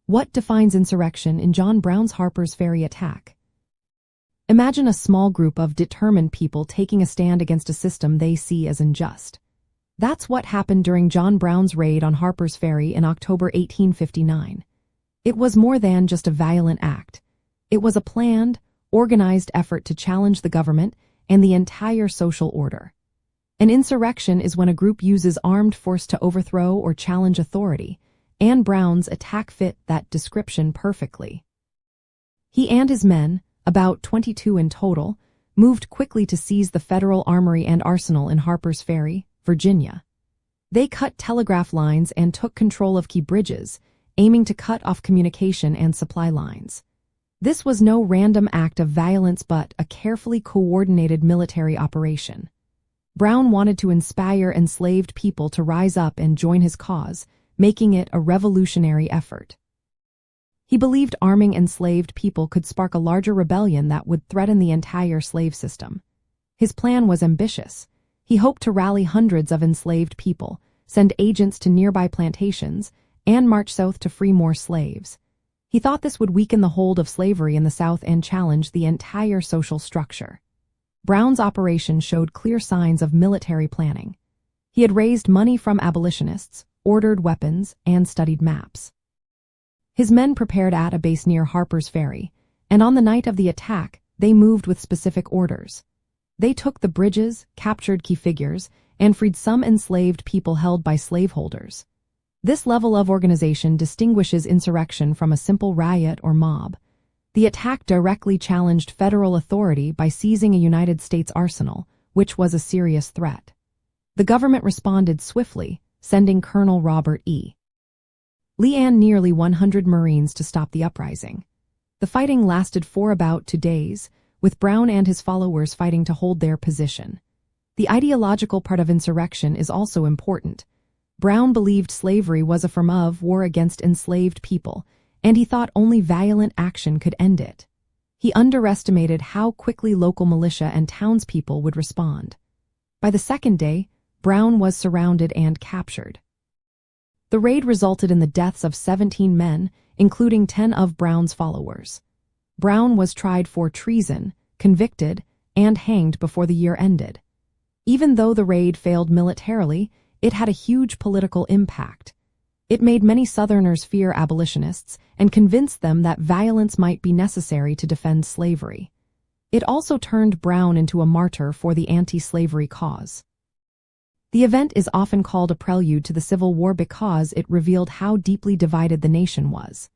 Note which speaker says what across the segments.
Speaker 1: What defines insurrection in John Brown's Harpers Ferry attack? Imagine a small group of determined people taking a stand against a system they see as unjust. That's what happened during John Brown's raid on Harpers Ferry in October 1859. It was more than just a violent act. It was a planned, organized effort to challenge the government and the entire social order. An insurrection is when a group uses armed force to overthrow or challenge authority, and Brown's attack fit that description perfectly. He and his men, about 22 in total, moved quickly to seize the federal armory and arsenal in Harpers Ferry, Virginia. They cut telegraph lines and took control of key bridges, aiming to cut off communication and supply lines. This was no random act of violence but a carefully coordinated military operation. Brown wanted to inspire enslaved people to rise up and join his cause, making it a revolutionary effort. He believed arming enslaved people could spark a larger rebellion that would threaten the entire slave system. His plan was ambitious. He hoped to rally hundreds of enslaved people, send agents to nearby plantations, and march south to free more slaves. He thought this would weaken the hold of slavery in the South and challenge the entire social structure. Brown's operation showed clear signs of military planning. He had raised money from abolitionists, ordered weapons, and studied maps. His men prepared at a base near Harpers Ferry, and on the night of the attack, they moved with specific orders. They took the bridges, captured key figures, and freed some enslaved people held by slaveholders. This level of organization distinguishes insurrection from a simple riot or mob. The attack directly challenged federal authority by seizing a United States arsenal, which was a serious threat. The government responded swiftly, sending Colonel Robert E. Lee and nearly 100 Marines to stop the uprising. The fighting lasted for about 2 days, with Brown and his followers fighting to hold their position. The ideological part of insurrection is also important. Brown believed slavery was a form of war against enslaved people, and he thought only violent action could end it. He underestimated how quickly local militia and townspeople would respond. By the second day, Brown was surrounded and captured. The raid resulted in the deaths of 17 men, including 10 of Brown's followers. Brown was tried for treason, convicted, and hanged before the year ended. Even though the raid failed militarily, it had a huge political impact. It made many Southerners fear abolitionists and convinced them that violence might be necessary to defend slavery. It also turned Brown into a martyr for the anti-slavery cause. The event is often called a prelude to the Civil War because it revealed how deeply divided the nation was.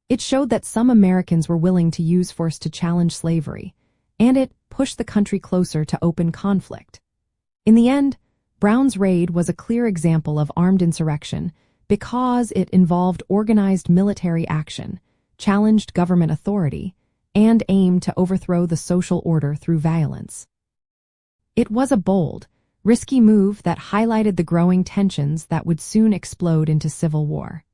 Speaker 1: It showed that some Americans were willing to use force to challenge slavery, and it pushed the country closer to open conflict. In the end, Brown's raid was a clear example of armed insurrection because it involved organized military action, challenged government authority, and aimed to overthrow the social order through violence. It was a bold, risky move that highlighted the growing tensions that would soon explode into civil war.